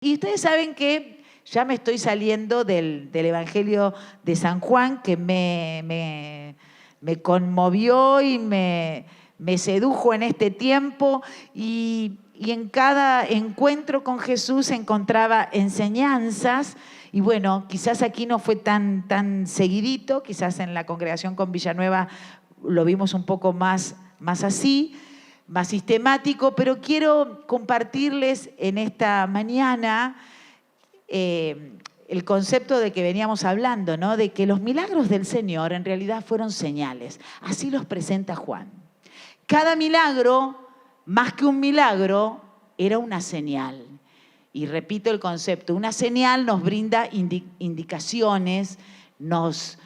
Y ustedes saben que ya me estoy saliendo del Evangelio de San Juan, que me conmovió y me sedujo en este tiempo, y en cada encuentro con Jesús encontraba enseñanzas. Y bueno, quizás aquí no fue tan seguidito, quizás en la congregación con Villanueva lo vimos un poco más así, más sistemático, pero quiero compartirles en esta mañana el concepto de que veníamos hablando, ¿no? De que los milagros del Señor en realidad fueron señales. Así los presenta Juan. Cada milagro, más que un milagro, era una señal. Y repito el concepto, una señal nos brinda indicaciones, nos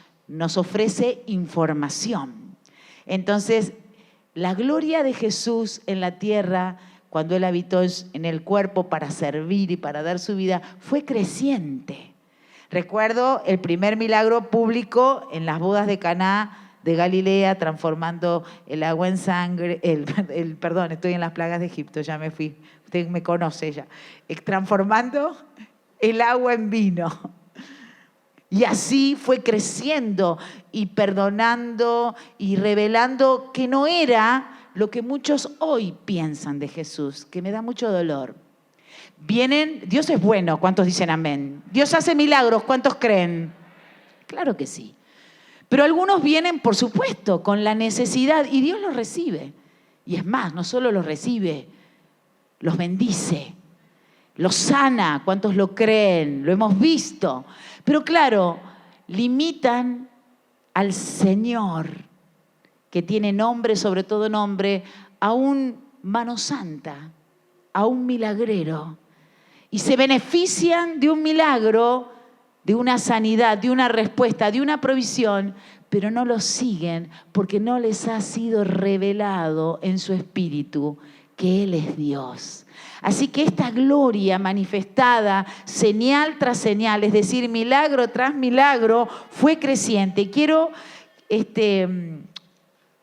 ofrece información. Entonces, la gloria de Jesús en la tierra, cuando Él habitó en el cuerpo para servir y para dar su vida, fue creciente. Recuerdo el primer milagro público en las bodas de Caná de Galilea, transformando el agua en sangre, perdón, estoy en las plagas de Egipto, ya me fui, usted me conoce ya, transformando el agua en vino. Y así fue creciendo y perdonando y revelando que no era lo que muchos hoy piensan de Jesús, que me da mucho dolor. Dios es bueno, ¿cuántos dicen amén? Dios hace milagros, ¿cuántos creen? Claro que sí. Pero algunos vienen, por supuesto, con la necesidad y Dios los recibe. Y es más, no solo los recibe, los bendice, los sana, ¿cuántos lo creen? Lo hemos visto. Pero claro, limitan al Señor, que tiene nombre sobre todo nombre, a un mano santa, a un milagrero. Y se benefician de un milagro, de una sanidad, de una respuesta, de una provisión, pero no lo siguen porque no les ha sido revelado en su espíritu que Él es Dios. Así que esta gloria manifestada, señal tras señal, es decir, milagro tras milagro, fue creciente. Quiero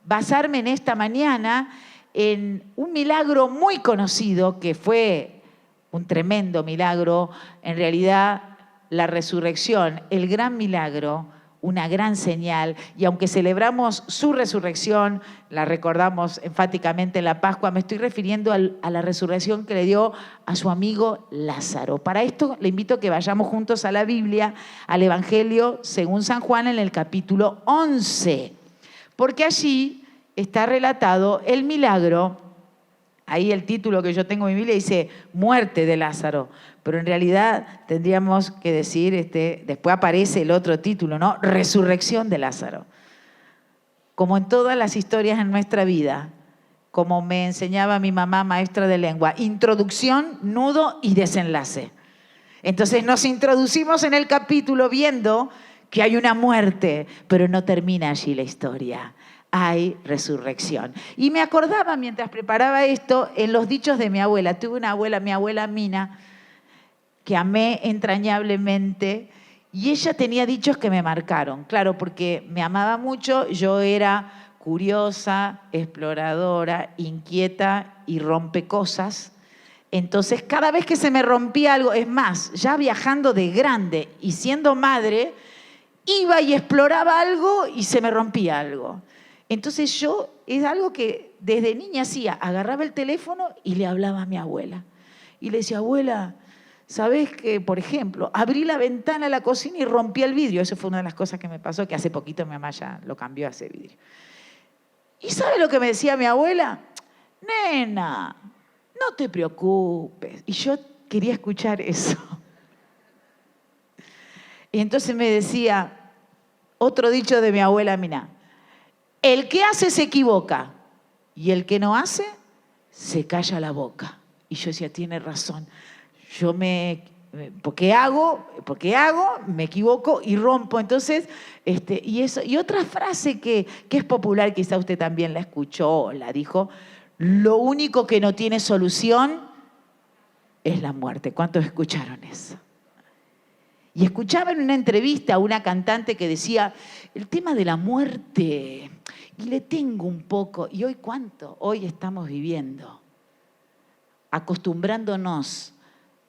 basarme en esta mañana en un milagro muy conocido, que fue un tremendo milagro, en realidad la resurrección, el gran milagro, una gran señal, y aunque celebramos su resurrección, la recordamos enfáticamente en la Pascua, me estoy refiriendo a la resurrección que le dio a su amigo Lázaro. Para esto le invito a que vayamos juntos a la Biblia, al Evangelio según San Juan en el capítulo 11, porque allí está relatado el milagro. Ahí el título que yo tengo en mi Biblia dice muerte de Lázaro, pero en realidad tendríamos que decir, después aparece el otro título, ¿no? Resurrección de Lázaro. Como en todas las historias en nuestra vida, como me enseñaba mi mamá, maestra de lengua, introducción, nudo y desenlace. Entonces nos introducimos en el capítulo viendo que hay una muerte, pero no termina allí la historia. Hay resurrección. Y me acordaba mientras preparaba esto en los dichos de mi abuela. Tuve una abuela, mi abuela Mina, que amé entrañablemente, y ella tenía dichos que me marcaron. Claro, porque me amaba mucho, yo era curiosa, exploradora, inquieta y rompecosas. Entonces, cada vez que se me rompía algo, es más, ya viajando de grande y siendo madre, iba y exploraba algo y se me rompía algo. Entonces yo, es algo que desde niña hacía, agarraba el teléfono y le hablaba a mi abuela. Y le decía, abuela, ¿sabés que, por ejemplo, abrí la ventana a la cocina y rompí el vidrio? Eso fue una de las cosas que me pasó, que hace poquito mi mamá ya lo cambió a ese vidrio. ¿Y sabe lo que me decía mi abuela? Nena, no te preocupes. Y yo quería escuchar eso. Y entonces me decía, otro dicho de mi abuela Mina, el que hace se equivoca y el que no hace se calla la boca. Y yo decía, tiene razón. Porque hago, me equivoco y rompo. Entonces, y otra frase que es popular, quizá usted también la escuchó o la dijo, lo único que no tiene solución es la muerte. ¿Cuántos escucharon eso? Y escuchaba en una entrevista a una cantante que decía, el tema de la muerte, y le tengo un poco, y hoy ¿cuánto? Hoy estamos viviendo, acostumbrándonos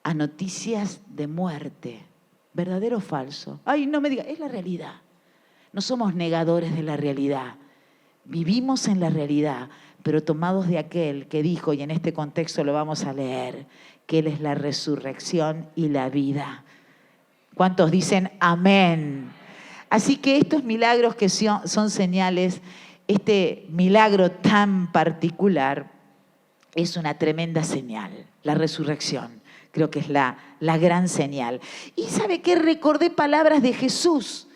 a noticias de muerte. ¿Verdadero o falso? Ay, no me diga, es la realidad. No somos negadores de la realidad. Vivimos en la realidad, pero tomados de aquel que dijo, y en este contexto lo vamos a leer, que Él es la resurrección y la vida. ¿Cuántos dicen amén? Así que estos milagros que son señales, este milagro tan particular es una tremenda señal, la resurrección. Creo que es la gran señal. Y ¿sabe qué? Recordé palabras de Jesús,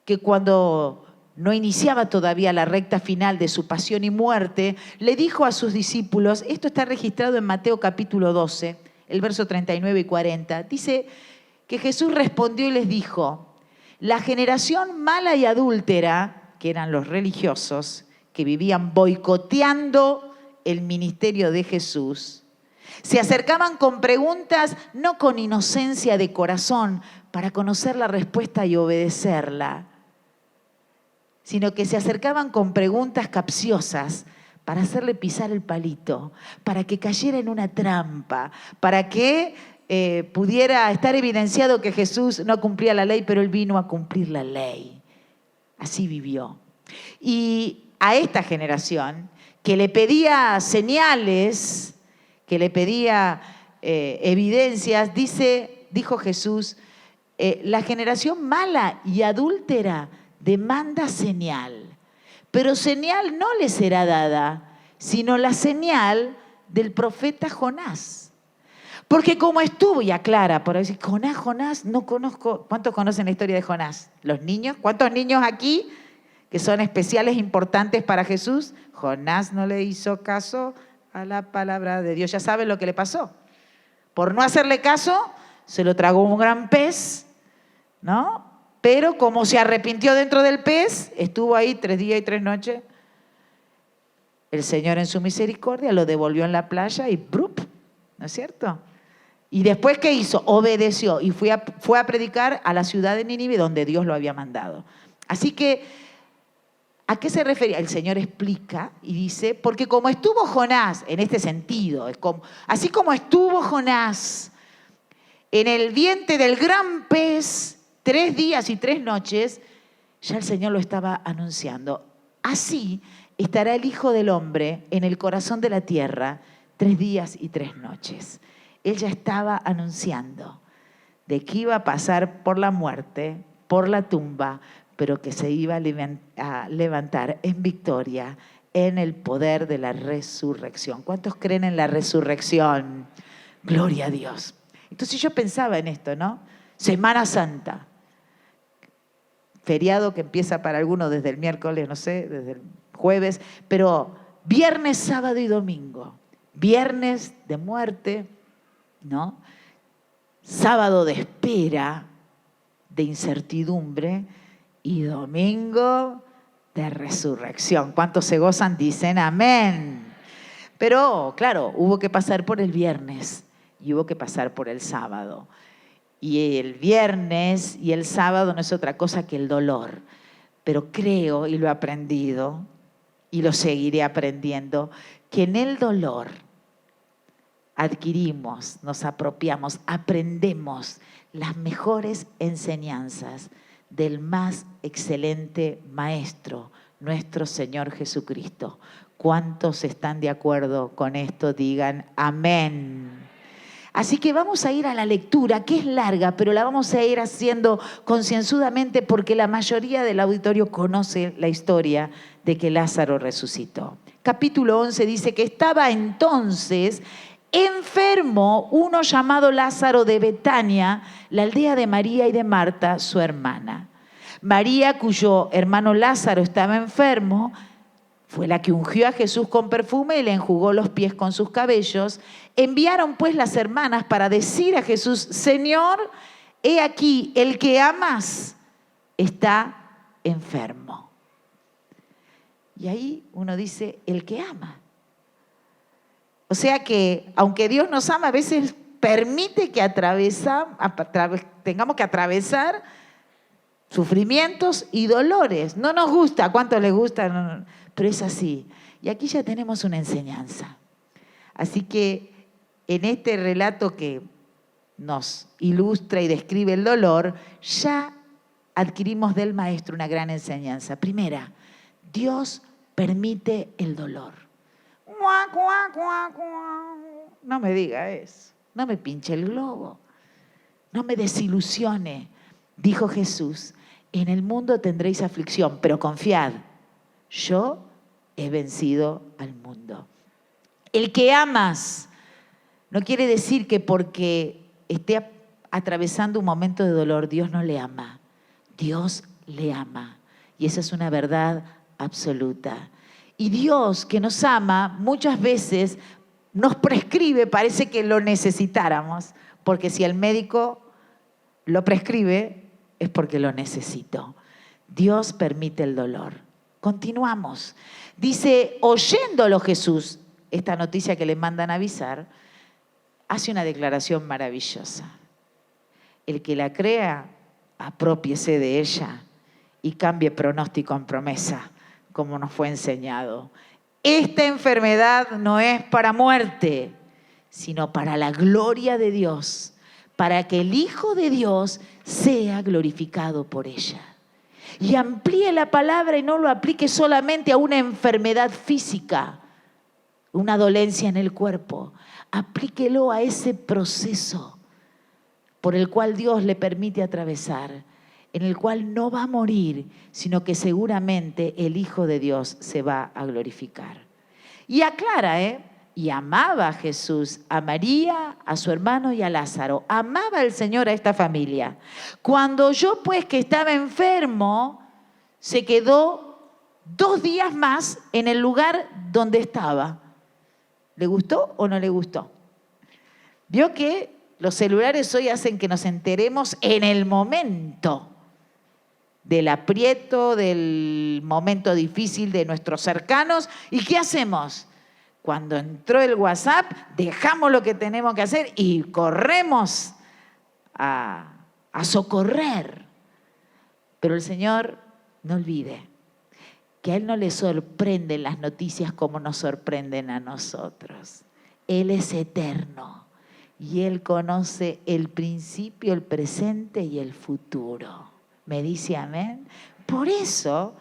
que cuando no iniciaba todavía la recta final de su pasión y muerte, le dijo a sus discípulos, esto está registrado en Mateo capítulo 12, el verso 39 y 40, dice que Jesús respondió y les dijo, la generación mala y adúltera, que eran los religiosos, que vivían boicoteando el ministerio de Jesús, se acercaban con preguntas, no con inocencia de corazón, para conocer la respuesta y obedecerla, sino que se acercaban con preguntas capciosas para hacerle pisar el palito, para que cayera en una trampa, para que pudiera estar evidenciado que Jesús no cumplía la ley, pero Él vino a cumplir la ley. Así vivió. Y a esta generación que le pedía señales, que le pedía evidencias, dijo Jesús, la generación mala y adúltera demanda señal, pero señal no le será dada, sino la señal del profeta Jonás. Porque como estuvo, y aclara, por decir, Jonás, no conozco. ¿Cuántos conocen la historia de Jonás? ¿Los niños? ¿Cuántos niños aquí que son especiales, importantes para Jesús? Jonás no le hizo caso a la palabra de Dios. Ya saben lo que le pasó. Por no hacerle caso, se lo tragó un gran pez, ¿no? Pero como se arrepintió dentro del pez, estuvo ahí 3 días y 3 noches. El Señor en su misericordia lo devolvió en la playa y ¡brup! ¿No es cierto? Y después, ¿qué hizo? Obedeció y fue a predicar a la ciudad de Nínive donde Dios lo había mandado. Así que, ¿a qué se refería? El Señor explica y dice, porque como estuvo Jonás, en este sentido, así como estuvo Jonás en el vientre del gran pez 3 días y 3 noches, ya el Señor lo estaba anunciando. Así estará el Hijo del Hombre en el corazón de la tierra 3 días y 3 noches. Él ya estaba anunciando de que iba a pasar por la muerte, por la tumba, pero que se iba a levantar en victoria en el poder de la resurrección. ¿Cuántos creen en la resurrección? Gloria a Dios. Entonces yo pensaba en esto, ¿no? Semana Santa. Feriado que empieza para algunos desde el miércoles, no sé, desde el jueves, pero viernes, sábado y domingo. Viernes de muerte, ¿no? Sábado de espera, de incertidumbre, y domingo de resurrección. ¿Cuántos se gozan? Dicen amén. Pero, claro, hubo que pasar por el viernes y hubo que pasar por el sábado. Y el viernes y el sábado no es otra cosa que el dolor. Pero creo, y lo he aprendido, y lo seguiré aprendiendo, que en el dolor adquirimos, nos apropiamos, aprendemos las mejores enseñanzas del más excelente Maestro, nuestro Señor Jesucristo. ¿Cuántos están de acuerdo con esto? Digan amén. Así que vamos a ir a la lectura, que es larga, pero la vamos a ir haciendo concienzudamente porque la mayoría del auditorio conoce la historia de que Lázaro resucitó. Capítulo 11 dice que estaba entonces enfermo uno llamado Lázaro de Betania, la aldea de María y de Marta, su hermana. María, cuyo hermano Lázaro estaba enfermo, fue la que ungió a Jesús con perfume y le enjugó los pies con sus cabellos. Enviaron pues las hermanas para decir a Jesús, Señor, he aquí, el que amas está enfermo. Y ahí uno dice, el que ama. O sea que, aunque Dios nos ama, a veces permite que tengamos que atravesar sufrimientos y dolores. No nos gusta, ¿a cuántos les gusta? No, pero es así. Y aquí ya tenemos una enseñanza. Así que en este relato que nos ilustra y describe el dolor, ya adquirimos del Maestro una gran enseñanza. Primera, Dios permite el dolor. No me diga eso, no me pinche el globo, no me desilusione. Dijo Jesús, en el mundo tendréis aflicción, pero confiad, yo he vencido al mundo. El que amas no quiere decir que porque esté atravesando un momento de dolor, Dios no le ama. Dios le ama. Y esa es una verdad absoluta. Y Dios, que nos ama, muchas veces nos prescribe, parece que lo necesitáramos, porque si el médico lo prescribe, es porque lo necesito. Dios permite el dolor. Continuamos. Dice, oyéndolo Jesús, esta noticia que le mandan avisar, hace una declaración maravillosa. El que la crea, aprópiese de ella y cambie pronóstico en promesa, como nos fue enseñado. Esta enfermedad no es para muerte, sino para la gloria de Dios, para que el Hijo de Dios sea glorificado por ella. Y amplíe la palabra y no lo aplique solamente a una enfermedad física, una dolencia en el cuerpo. Aplíquelo a ese proceso por el cual Dios le permite atravesar, en el cual no va a morir, sino que seguramente el Hijo de Dios se va a glorificar. Y aclara, y amaba a Jesús, a María, a su hermano y a Lázaro. Amaba el Señor a esta familia. Cuando oyó pues que estaba enfermo, se quedó 2 días más en el lugar donde estaba. ¿Le gustó o no le gustó? Vio que los celulares hoy hacen que nos enteremos en el momento del aprieto, del momento difícil de nuestros cercanos. ¿Y qué hacemos? Cuando entró el WhatsApp, dejamos lo que tenemos que hacer y corremos a socorrer. Pero el Señor, no olvide, que a Él no le sorprenden las noticias como nos sorprenden a nosotros. Él es eterno y Él conoce el principio, el presente y el futuro. ¿Me dice amén? Por eso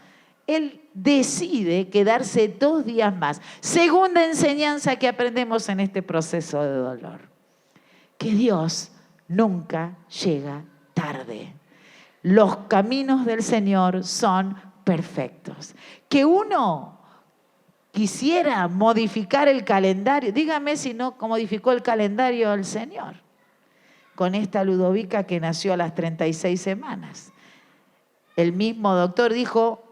Él decide quedarse 2 días más. Segunda enseñanza que aprendemos en este proceso de dolor. Que Dios nunca llega tarde. Los caminos del Señor son perfectos. Que uno quisiera modificar el calendario. Dígame si no modificó el calendario el Señor. Con esta Ludovica que nació a las 36 semanas. El mismo doctor dijo,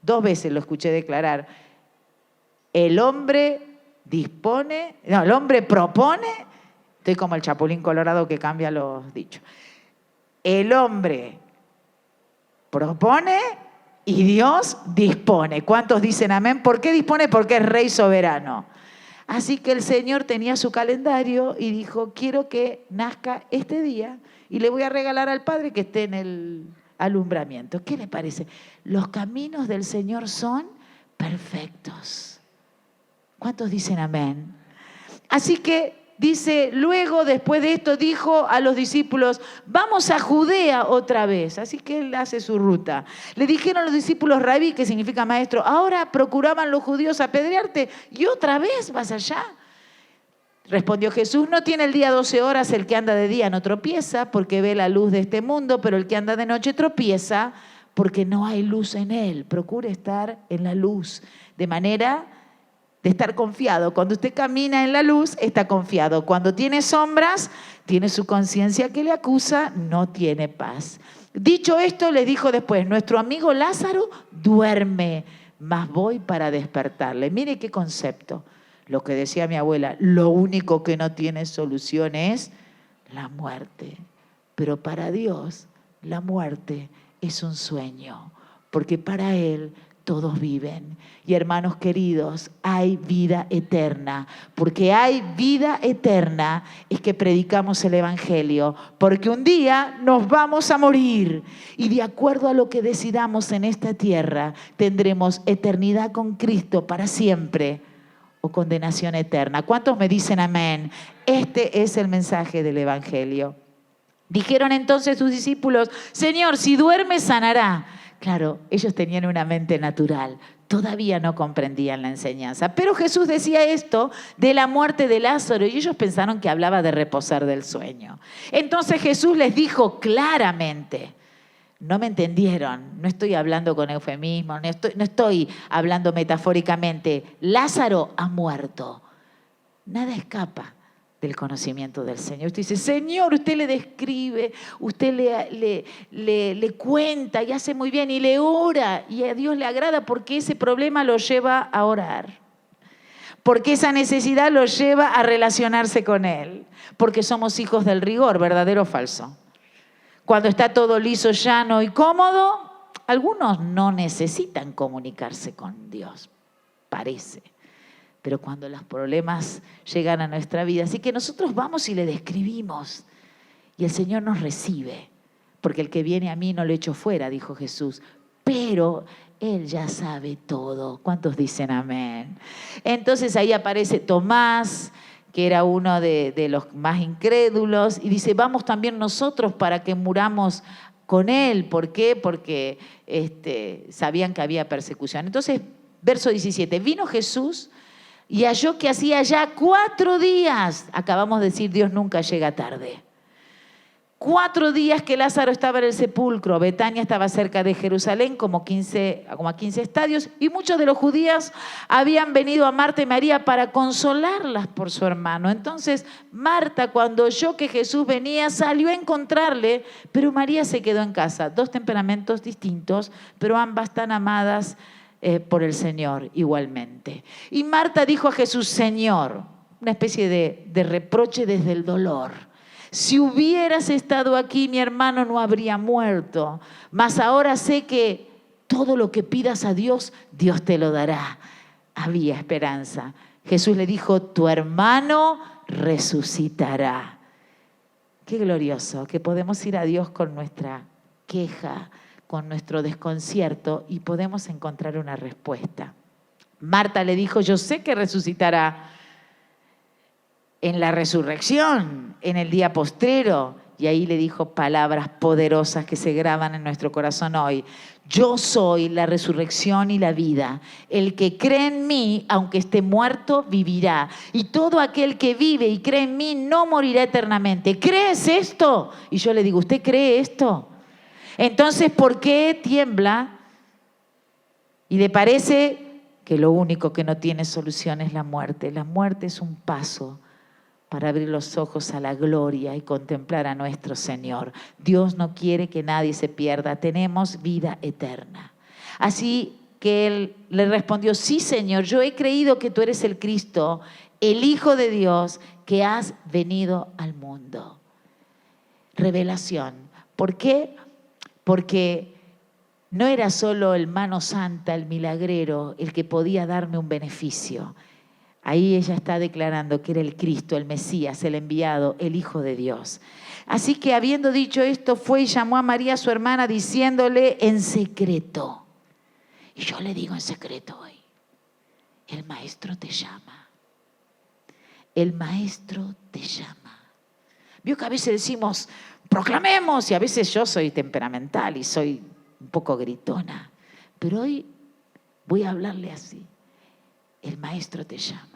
2 veces lo escuché declarar, el hombre propone, estoy como el Chapulín Colorado que cambia los dichos, el hombre propone y Dios dispone. ¿Cuántos dicen amén? ¿Por qué dispone? Porque es Rey soberano. Así que el Señor tenía su calendario y dijo, quiero que nazca este día y le voy a regalar al Padre que esté en el alumbramiento. ¿Qué le parece? Los caminos del Señor son perfectos. ¿Cuántos dicen amén? Así que dice, luego después de esto dijo a los discípulos, vamos a Judea otra vez. Así que Él hace su ruta. Le dijeron los discípulos, Rabí, que significa maestro, ahora procuraban los judíos apedrearte y otra vez vas allá. Respondió Jesús, no tiene el día 12 horas, el que anda de día no tropieza porque ve la luz de este mundo, pero el que anda de noche tropieza porque no hay luz en él. Procure estar en la luz, de manera de estar confiado. Cuando usted camina en la luz, está confiado. Cuando tiene sombras, tiene su conciencia que le acusa, no tiene paz. Dicho esto, le dijo después, nuestro amigo Lázaro duerme, mas voy para despertarle. Mire qué concepto. Lo que decía mi abuela, lo único que no tiene solución es la muerte. Pero para Dios, la muerte es un sueño, porque para Él todos viven. Y hermanos queridos, hay vida eterna. Porque hay vida eterna es que predicamos el Evangelio. Porque un día nos vamos a morir. Y de acuerdo a lo que decidamos en esta tierra, tendremos eternidad con Cristo para siempre o condenación eterna. ¿Cuántos me dicen amén? Este es el mensaje del Evangelio. Dijeron entonces sus discípulos: Señor, si duerme, sanará. Claro, ellos tenían una mente natural, todavía no comprendían la enseñanza. Pero Jesús decía esto de la muerte de Lázaro y ellos pensaron que hablaba de reposar del sueño. Entonces Jesús les dijo claramente: no me entendieron, no estoy hablando con eufemismo, no estoy hablando metafóricamente. Lázaro ha muerto. Nada escapa del conocimiento del Señor. Usted dice: Señor, usted le describe, usted le cuenta y hace muy bien y le ora y a Dios le agrada porque ese problema lo lleva a orar. Porque esa necesidad lo lleva a relacionarse con Él. Porque somos hijos del rigor, ¿verdadero o falso? Cuando está todo liso, llano y cómodo, algunos no necesitan comunicarse con Dios, parece. Pero cuando los problemas llegan a nuestra vida, así que nosotros vamos y le describimos y el Señor nos recibe, porque el que viene a mí no lo echo fuera, dijo Jesús, pero Él ya sabe todo. ¿Cuántos dicen amén? Entonces ahí aparece Tomás, que era uno de los más incrédulos, y dice: vamos también nosotros para que muramos con Él. ¿Por qué? Porque sabían que había persecución. Entonces, verso 17, vino Jesús y halló que hacía ya 4 días, acabamos de decir, Dios nunca llega tarde. 4 días que Lázaro estaba en el sepulcro. Betania estaba cerca de Jerusalén, como a 15 estadios, y muchos de los judíos habían venido a Marta y María para consolarlas por su hermano. Entonces Marta, cuando oyó que Jesús venía, salió a encontrarle, pero María se quedó en casa. 2 temperamentos distintos, pero ambas tan amadas por el Señor igualmente. Y Marta dijo a Jesús: Señor, una especie de reproche desde el dolor. Si hubieras estado aquí, mi hermano no habría muerto. Mas ahora sé que todo lo que pidas a Dios, Dios te lo dará. Había esperanza. Jesús le dijo: tu hermano resucitará. Qué glorioso que podemos ir a Dios con nuestra queja, con nuestro desconcierto y podemos encontrar una respuesta. Marta le dijo: yo sé que resucitará en la resurrección, en el día postrero. Y ahí le dijo palabras poderosas que se graban en nuestro corazón hoy. Yo soy la resurrección y la vida. El que cree en mí, aunque esté muerto, vivirá. Y todo aquel que vive y cree en mí no morirá eternamente. ¿Crees esto? Y yo le digo: ¿usted cree esto? Entonces, ¿por qué tiembla? Y le parece que lo único que no tiene solución es la muerte. La muerte es un paso para abrir los ojos a la gloria y contemplar a nuestro Señor. Dios no quiere que nadie se pierda, tenemos vida eterna. Así que Él le respondió: sí, Señor, yo he creído que tú eres el Cristo, el Hijo de Dios, que has venido al mundo. Revelación. ¿Por qué? Porque no era solo el mano santa, el milagrero, el que podía darme un beneficio. Ahí ella está declarando que era el Cristo, el Mesías, el enviado, el Hijo de Dios. Así que, habiendo dicho esto, fue y llamó a María, su hermana, diciéndole en secreto. Y yo le digo en secreto hoy: el Maestro te llama. El Maestro te llama. Vio que a veces decimos: proclamemos, y a veces yo soy temperamental y soy un poco gritona. Pero hoy voy a hablarle así. El Maestro te llama.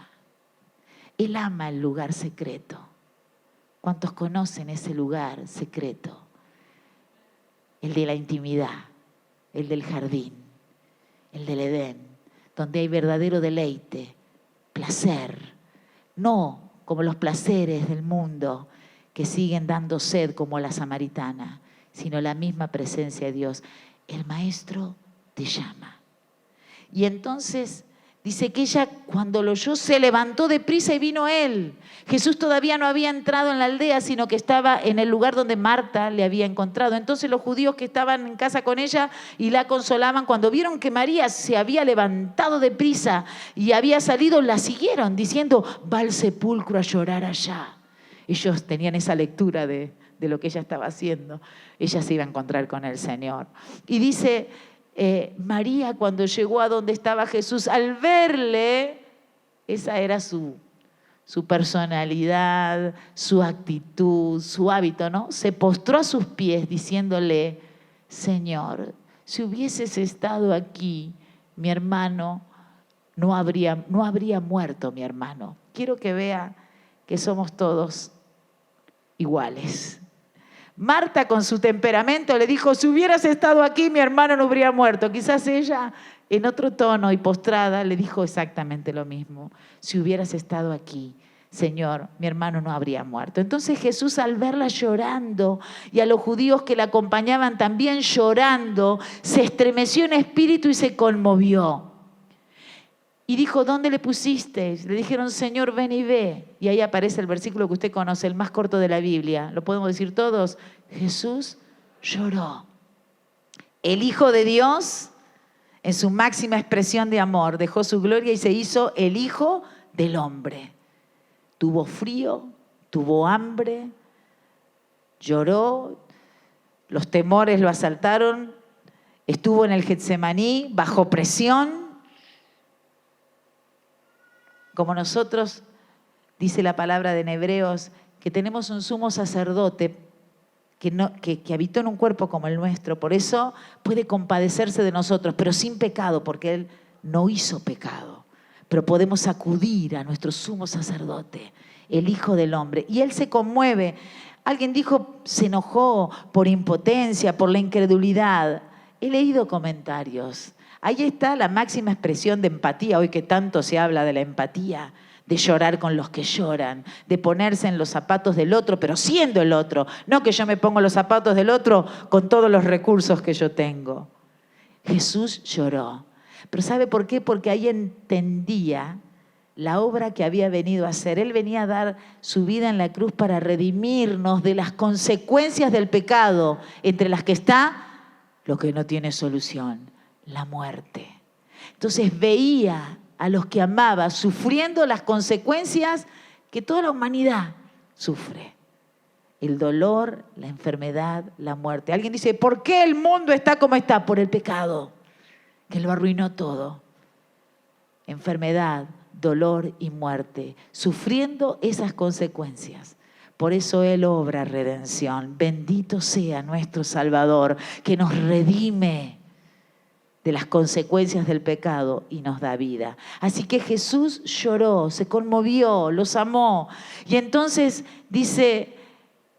Él ama el lugar secreto. ¿Cuántos conocen ese lugar secreto? El de la intimidad, el del jardín, el del Edén, donde hay verdadero deleite, placer. No como los placeres del mundo que siguen dando sed como la samaritana, sino la misma presencia de Dios. El Maestro te llama. Y entonces dice que ella, cuando lo oyó, se levantó deprisa y vino él. Jesús todavía no había entrado en la aldea, sino que estaba en el lugar donde Marta le había encontrado. Entonces los judíos que estaban en casa con ella y la consolaban, cuando vieron que María se había levantado deprisa y había salido, la siguieron diciendo: va al sepulcro a llorar allá. Ellos tenían esa lectura de lo que ella estaba haciendo. Ella se iba a encontrar con el Señor. Y dice: María, cuando llegó a donde estaba Jesús, al verle, esa era su su personalidad, su actitud, su hábito, ¿no? Se postró a sus pies diciéndole, Señor, si hubieses estado aquí, mi hermano no habría muerto, mi hermano. Quiero que vea que somos todos iguales. Marta, con su temperamento, le dijo, si hubieras estado aquí, mi hermano no habría muerto. Quizás ella, en otro tono y postrada, le dijo exactamente lo mismo. Si hubieras estado aquí, Señor, mi hermano no habría muerto. Entonces Jesús, al verla llorando y a los judíos que la acompañaban también llorando, se estremeció en espíritu y se conmovió. Y dijo, ¿dónde le pusisteis? Le dijeron, Señor, ven y ve. Y ahí aparece el versículo que usted conoce, el más corto de la Biblia. ¿Lo podemos decir todos? Jesús lloró. El Hijo de Dios, en su máxima expresión de amor, dejó su gloria y se hizo el Hijo del Hombre. Tuvo frío, tuvo hambre, lloró, los temores lo asaltaron, estuvo en el Getsemaní bajo presión. Como nosotros, dice la palabra de Hebreos, que tenemos un sumo sacerdote que habitó en un cuerpo como el nuestro, por eso puede compadecerse de nosotros, pero sin pecado, porque Él no hizo pecado. Pero podemos acudir a nuestro sumo sacerdote, el Hijo del Hombre, y Él se conmueve. Alguien dijo, se enojó por impotencia, por la incredulidad. He leído comentarios. Ahí está la máxima expresión de empatía, hoy que tanto se habla de la empatía, de llorar con los que lloran, de ponerse en los zapatos del otro, pero siendo el otro, no que yo me pongo en los zapatos del otro con todos los recursos que yo tengo. Jesús lloró. ¿Pero sabe por qué? Porque ahí entendía la obra que había venido a hacer. Él venía a dar su vida en la cruz para redimirnos de las consecuencias del pecado, entre las que está lo que no tiene solución, la muerte. Entonces veía a los que amaba sufriendo las consecuencias que toda la humanidad sufre. El dolor, la enfermedad, la muerte. Alguien dice, ¿por qué el mundo está como está? Por el pecado, que lo arruinó todo. Enfermedad, dolor y muerte, sufriendo esas consecuencias. Por eso Él obra redención. Bendito sea nuestro Salvador, que nos redime de las consecuencias del pecado y nos da vida. Así que Jesús lloró, se conmovió, los amó. Y entonces dice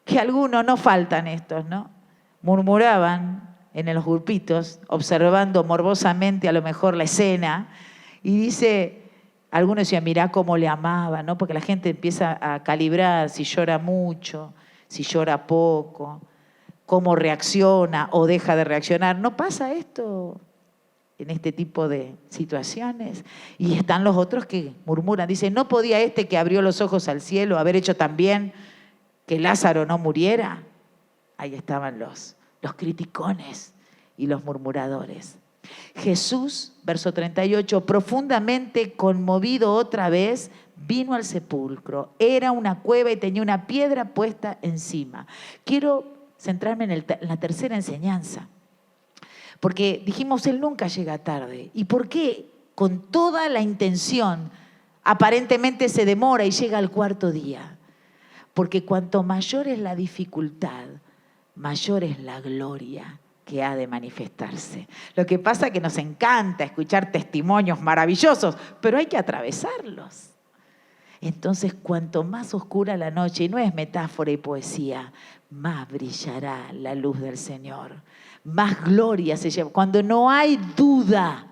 que algunos, no faltan estos, ¿no? Murmuraban en los grupitos, observando morbosamente a lo mejor la escena, y dice, algunos decían, mirá cómo le amaba, ¿no? Porque la gente empieza a calibrar si llora mucho, si llora poco, cómo reacciona o deja de reaccionar. ¿No pasa esto en este tipo de situaciones? Y están los otros que murmuran, dicen, ¿no podía este que abrió los ojos al cielo haber hecho también que Lázaro no muriera? Ahí estaban los criticones y los murmuradores. Jesús, verso 38, profundamente conmovido otra vez, vino al sepulcro. Era una cueva y tenía una piedra puesta encima. Quiero centrarme en la tercera enseñanza, porque dijimos, Él nunca llega tarde. ¿Y por qué con toda la intención aparentemente se demora y llega al cuarto día? Porque cuanto mayor es la dificultad, mayor es la gloria que ha de manifestarse. Lo que pasa es que nos encanta escuchar testimonios maravillosos, pero hay que atravesarlos. Entonces, cuanto más oscura la noche, y no es metáfora y poesía, más brillará la luz del Señor, más gloria se lleva. Cuando no hay duda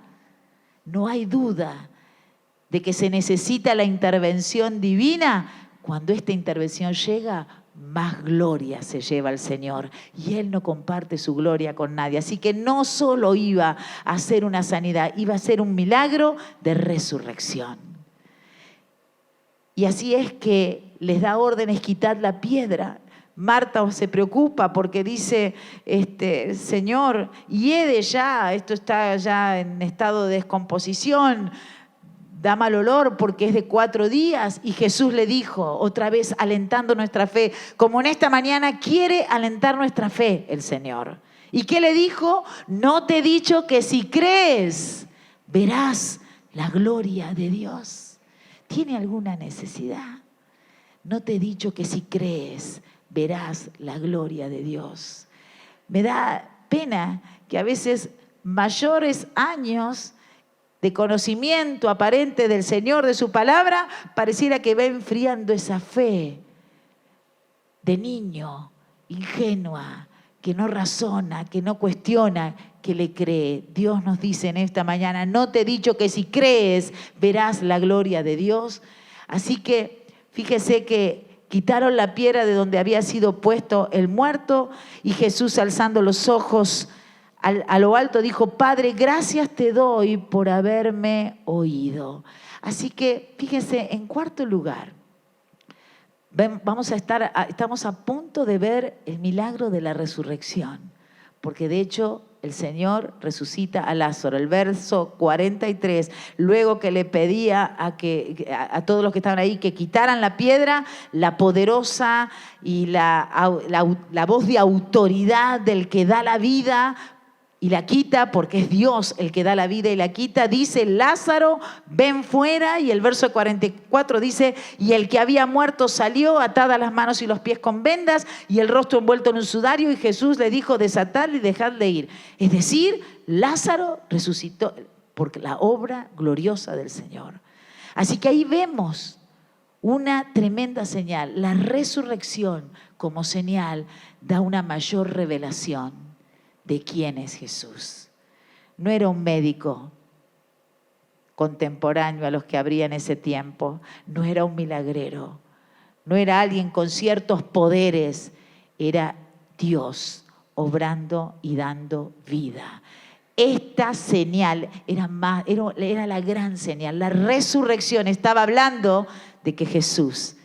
de que se necesita la intervención divina, cuando esta intervención llega, más gloria se lleva el Señor. Y Él no comparte su gloria con nadie. Así que no solo iba a hacer una sanidad, iba a hacer un milagro de resurrección. Y así es que les da órdenes, quitad la piedra. Marta se preocupa porque dice, Señor, hiede ya, esto está ya en estado de descomposición, da mal olor porque es de 4 días. Y Jesús le dijo, otra vez alentando nuestra fe, como en esta mañana quiere alentar nuestra fe el Señor. ¿Y qué le dijo? No te he dicho que si crees, verás la gloria de Dios. ¿Tiene alguna necesidad? no te he dicho que si crees, verás la gloria de Dios. Me da pena que a veces mayores años de conocimiento aparente del Señor, de su palabra, pareciera que va enfriando esa fe de niño, ingenua, que no razona, que no cuestiona, que le cree. Dios nos dice en esta mañana, no te he dicho que si crees, verás la gloria de Dios. Así que fíjese que quitaron la piedra de donde había sido puesto el muerto y Jesús, alzando los ojos a lo alto, dijo, Padre, gracias te doy por haberme oído. Así que fíjense, en cuarto lugar, estamos a punto de ver el milagro de la resurrección, porque de hecho el Señor resucita a Lázaro. El verso 43, luego que le pedía a todos los que estaban ahí que quitaran la piedra, la poderosa y la voz de autoridad del que da la vida y la quita, porque es Dios el que da la vida y la quita, dice, Lázaro, ven fuera. Y el verso 44 dice, y el que había muerto salió, atadas las manos y los pies con vendas y el rostro envuelto en un sudario, y Jesús le dijo, desatadle y dejadle ir. Es decir, Lázaro resucitó por la obra gloriosa del Señor. Así que ahí vemos una tremenda señal. La resurrección como señal da una mayor revelación de quién es Jesús. No era un médico contemporáneo a los que habría en ese tiempo, no era un milagrero, no era alguien con ciertos poderes, era Dios obrando y dando vida. Esta señal era la gran señal. La resurrección estaba hablando de que Jesús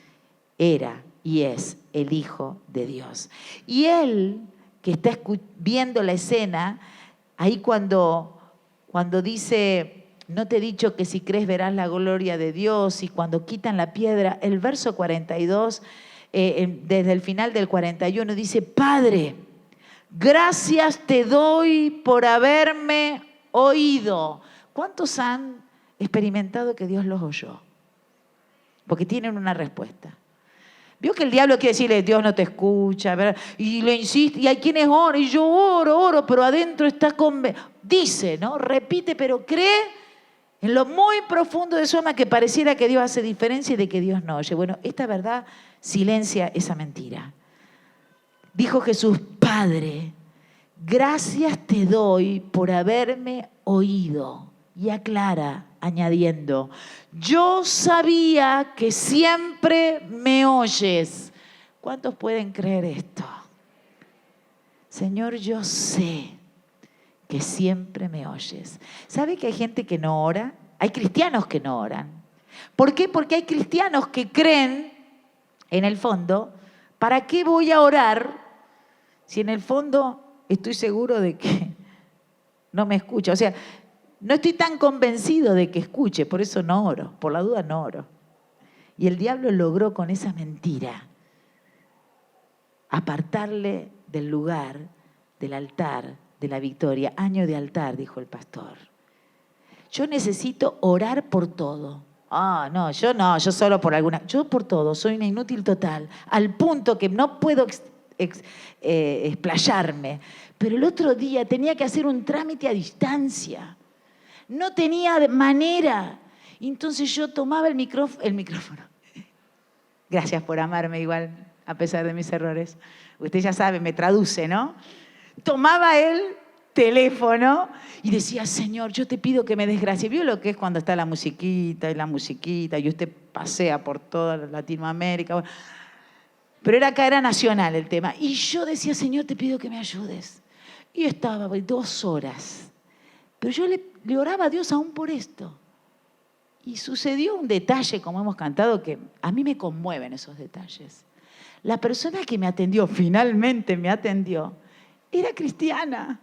era y es el Hijo de Dios. Y él, que está viendo la escena, ahí cuando dice, no te he dicho que si crees verás la gloria de Dios, y cuando quitan la piedra, el verso 42, desde el final del 41, dice, Padre, gracias te doy por haberme oído. ¿Cuántos han experimentado que Dios los oyó? Porque tienen una respuesta. Vio que el diablo quiere decirle, Dios no te escucha, ¿verdad? Y le insiste, y hay quienes oran, y yo oro, pero adentro está dice, ¿no? Repite, pero cree en lo muy profundo de su alma que pareciera que Dios hace diferencia y de que Dios no oye. Bueno, esta verdad silencia esa mentira. Dijo Jesús, Padre, gracias te doy por haberme oído. Y aclara, añadiendo, yo sabía que siempre me oyes. ¿Cuántos pueden creer esto? Señor, yo sé que siempre me oyes. ¿Sabe que hay gente que no ora? Hay cristianos que no oran. ¿Por qué? Porque hay cristianos que creen, en el fondo, ¿para qué voy a orar si en el fondo estoy seguro de que no me escucha? O sea, no estoy tan convencido de que escuche, por eso no oro, por la duda no oro. Y el diablo logró con esa mentira apartarle del lugar, del altar, de la victoria. Año de altar, dijo el pastor. Yo necesito orar por todo. No, yo solo por alguna. Yo por todo, soy una inútil total, al punto que no puedo explayarme. Pero el otro día tenía que hacer un trámite a distancia. No tenía manera. Entonces yo tomaba el micrófono. Gracias por amarme igual, a pesar de mis errores. Usted ya sabe, me traduce, ¿no? Tomaba el teléfono y decía, Señor, yo te pido que me des gracia. ¿Vio lo que es cuando está la musiquita y usted pasea por toda Latinoamérica? Pero era nacional el tema. Y yo decía, Señor, te pido que me ayudes. Y estaba 2 horas. Pero yo le oraba a Dios aún por esto. Y sucedió un detalle, como hemos cantado, que a mí me conmueven esos detalles. La persona que me atendió, finalmente me atendió, era cristiana.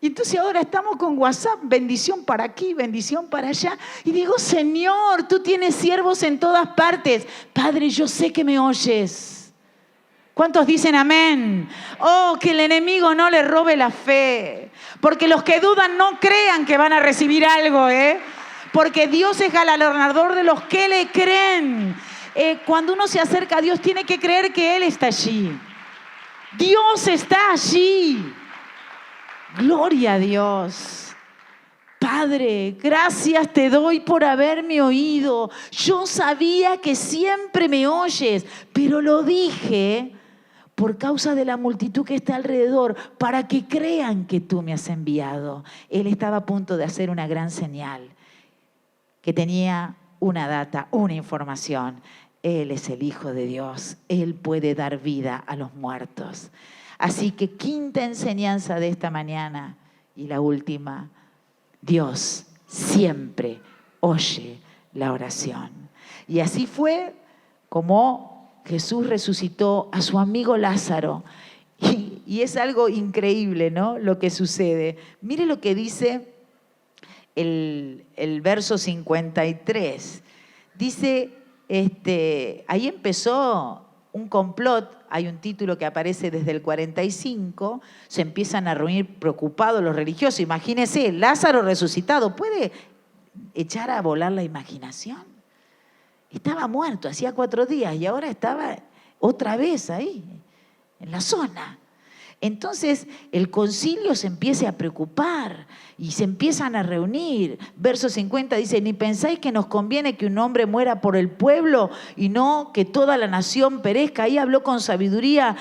Y entonces ahora estamos con WhatsApp, bendición para aquí, bendición para allá. Y digo, Señor, tú tienes siervos en todas partes. Padre, yo sé que me oyes. ¿Cuántos dicen amén? Oh, que el enemigo no le robe la fe. Porque los que dudan no crean que van a recibir algo, ¿eh? Porque Dios es galardonador de los que le creen. Cuando uno se acerca a Dios, tiene que creer que Él está allí. Dios está allí. Gloria a Dios. Padre, gracias te doy por haberme oído. Yo sabía que siempre me oyes, pero lo dije por causa de la multitud que está alrededor, para que crean que tú me has enviado. Él estaba a punto de hacer una gran señal, que tenía una data, una información. Él es el Hijo de Dios. Él puede dar vida a los muertos. Así que quinta enseñanza de esta mañana y la última: Dios siempre oye la oración. Y así fue como Jesús resucitó a su amigo Lázaro. Y es algo increíble, ¿no?, lo que sucede. Mire lo que dice el verso 53. Dice, ahí empezó un complot. Hay un título que aparece desde el 45. Se empiezan a reunir preocupados los religiosos. Imagínense, Lázaro resucitado. ¿Puede echar a volar la imaginación? Estaba muerto hacía 4 días y ahora estaba otra vez ahí, en la zona. Entonces el concilio se empieza a preocupar y se empiezan a reunir. Verso 50 dice: ¿ni pensáis que nos conviene que un hombre muera por el pueblo y no que toda la nación perezca? Ahí habló con sabiduría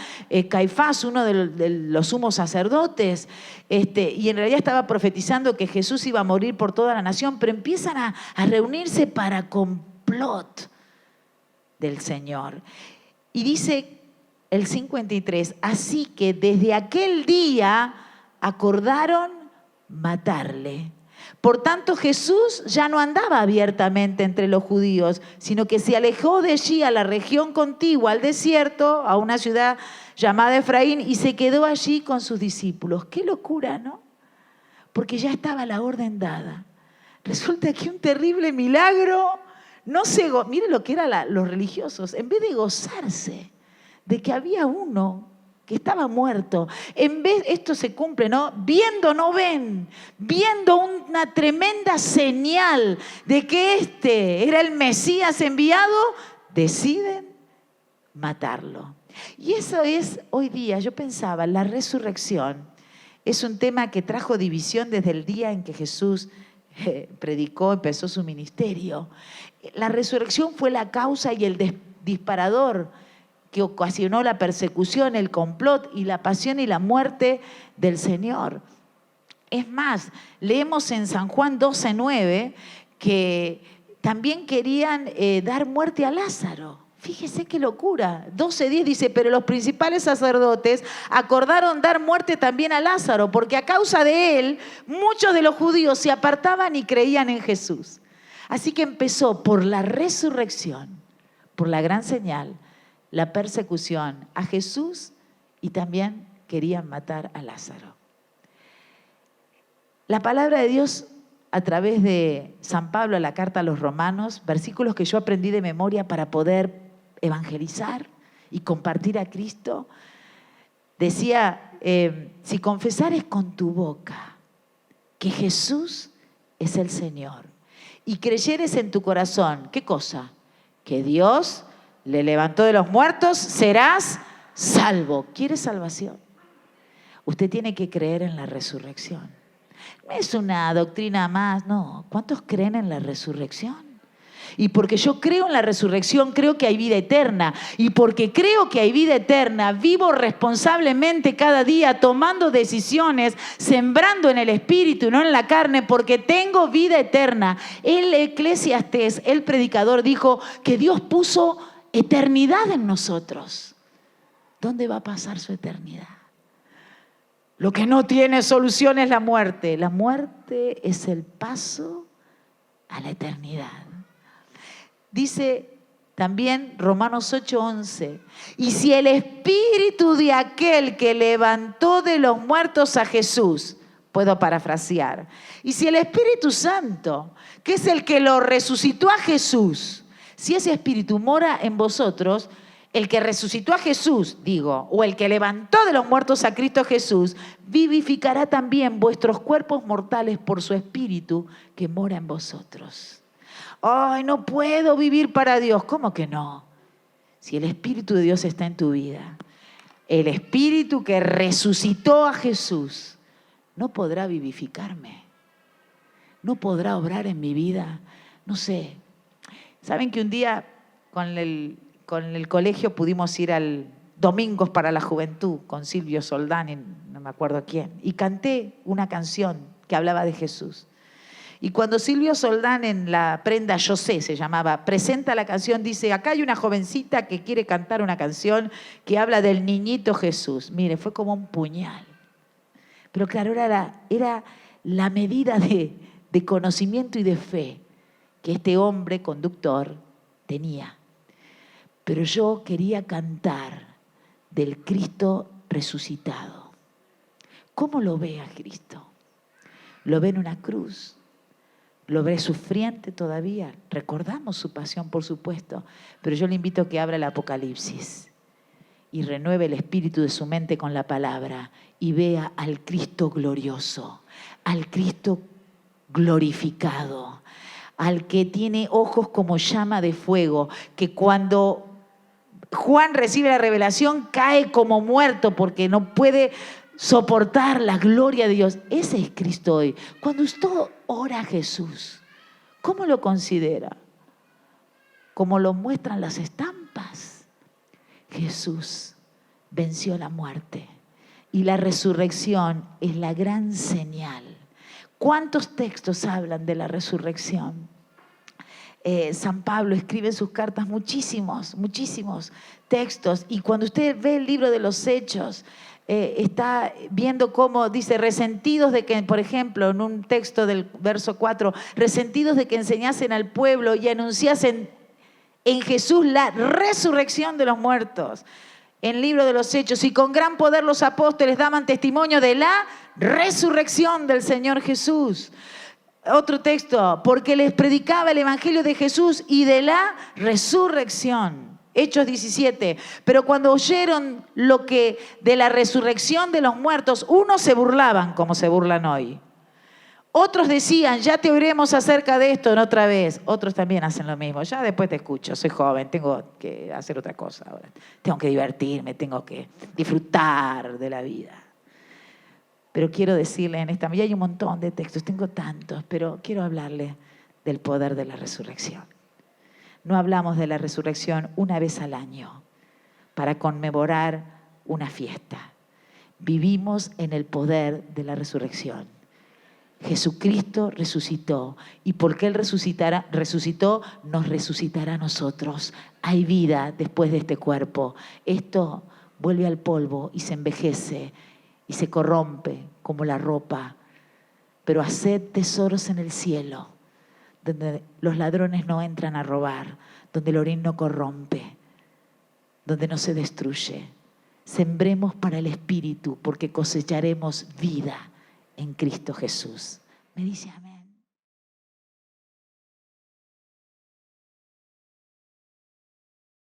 Caifás, uno de los sumos sacerdotes, y en realidad estaba profetizando que Jesús iba a morir por toda la nación, pero empiezan a reunirse para complot del Señor. Y dice el 53, así que desde aquel día acordaron matarle. Por tanto, Jesús ya no andaba abiertamente entre los judíos, sino que se alejó de allí a la región contigua, al desierto, a una ciudad llamada Efraín, y se quedó allí con sus discípulos. ¡Qué locura!, ¿no? Porque ya estaba la orden dada. Resulta que un terrible milagro, mire lo que eran los religiosos, en vez de gozarse de que había uno que estaba muerto, esto se cumple, ¿no? Viendo no ven, viendo una tremenda señal de que era el Mesías enviado, deciden matarlo. Y eso es hoy día, yo pensaba, la resurrección es un tema que trajo división desde el día en que Jesús predicó, empezó su ministerio. La resurrección fue la causa y el disparador que ocasionó la persecución, el complot y la pasión y la muerte del Señor. Es más, leemos en San Juan 12:9 que también querían dar muerte a Lázaro. Fíjese qué locura. 12:10 dice, pero los principales sacerdotes acordaron dar muerte también a Lázaro, porque a causa de él muchos de los judíos se apartaban y creían en Jesús. Así que empezó por la resurrección, por la gran señal, la persecución a Jesús, y también querían matar a Lázaro. La palabra de Dios a través de San Pablo, la carta a los Romanos, versículos que yo aprendí de memoria para poder evangelizar y compartir a Cristo, decía, si confesares con tu boca que Jesús es el Señor y creyeres en tu corazón, ¿qué cosa? Que Dios le levantó de los muertos, serás salvo. ¿Quieres salvación? Usted tiene que creer en la resurrección. No es una doctrina más, no. ¿Cuántos creen en la resurrección? Y porque yo creo en la resurrección, creo que hay vida eterna. Y porque creo que hay vida eterna, vivo responsablemente cada día, tomando decisiones, sembrando en el espíritu y no en la carne, porque tengo vida eterna. El Eclesiastés, el predicador, dijo que Dios puso eternidad en nosotros. ¿Dónde va a pasar su eternidad? Lo que no tiene solución es la muerte. La muerte es el paso a la eternidad. Dice también Romanos 8:11, y si el espíritu de aquel que levantó de los muertos a Jesús, puedo parafrasear, y si el Espíritu Santo, que es el que lo resucitó a Jesús, si ese espíritu mora en vosotros, el que resucitó a Jesús, o el que levantó de los muertos a Cristo Jesús, vivificará también vuestros cuerpos mortales por su espíritu que mora en vosotros. ¡Ay, no puedo vivir para Dios! ¿Cómo que no? Si el Espíritu de Dios está en tu vida, el Espíritu que resucitó a Jesús, no podrá vivificarme, no podrá obrar en mi vida. No sé. ¿Saben que un día con el colegio pudimos ir al Domingos para la Juventud con Silvio Soldán y no me acuerdo quién? Y canté una canción que hablaba de Jesús. Y cuando Silvio Soldán en la prenda Yo sé, se llamaba, presenta la canción, dice, acá hay una jovencita que quiere cantar una canción que habla del niñito Jesús. Mire, fue como un puñal. Pero claro, era la medida de conocimiento y de fe que este hombre conductor tenía. Pero yo quería cantar del Cristo resucitado. ¿Cómo lo ve a Cristo? ¿Lo ve en una cruz? ¿Lo ve sufriente todavía? Recordamos su pasión, por supuesto, pero yo le invito a que abra el Apocalipsis y renueve el espíritu de su mente con la palabra y vea al Cristo glorioso, al Cristo glorificado, al que tiene ojos como llama de fuego, que cuando Juan recibe la revelación cae como muerto porque no puede soportar la gloria de Dios. Ese es Cristo hoy. Cuando usted ora a Jesús, ¿cómo lo considera? ¿Como lo muestran las estampas? Jesús venció la muerte y la resurrección es la gran señal. ¿Cuántos textos hablan de la resurrección? San Pablo escribe en sus cartas muchísimos textos, y cuando usted ve el libro de los Hechos, está viendo cómo dice, resentidos de que, por ejemplo, en un texto del verso 4, resentidos de que enseñasen al pueblo y anunciasen en Jesús la resurrección de los muertos. En el libro de los Hechos, y con gran poder los apóstoles daban testimonio de la resurrección del Señor Jesús. Otro texto, porque les predicaba el evangelio de Jesús y de la resurrección. Hechos 17. Pero cuando oyeron lo que de la resurrección de los muertos, unos se burlaban como se burlan hoy. Otros decían, ya te oiremos acerca de esto en otra vez. Otros también hacen lo mismo. Ya después te escucho, soy joven, tengo que hacer otra cosa ahora. Tengo que divertirme, tengo que disfrutar de la vida. Pero quiero decirle en esta, ya hay un montón de textos, tengo tantos, pero quiero hablarle del poder de la resurrección. No hablamos de la resurrección una vez al año para conmemorar una fiesta. Vivimos en el poder de la resurrección. Jesucristo resucitó, y porque Él resucitó, nos resucitará a nosotros. Hay vida después de este cuerpo. Esto vuelve al polvo y se envejece y se corrompe como la ropa, pero haced tesoros en el cielo, donde los ladrones no entran a robar, donde el orín no corrompe, donde no se destruye. Sembremos para el Espíritu, porque cosecharemos vida en Cristo Jesús. Me dice amén.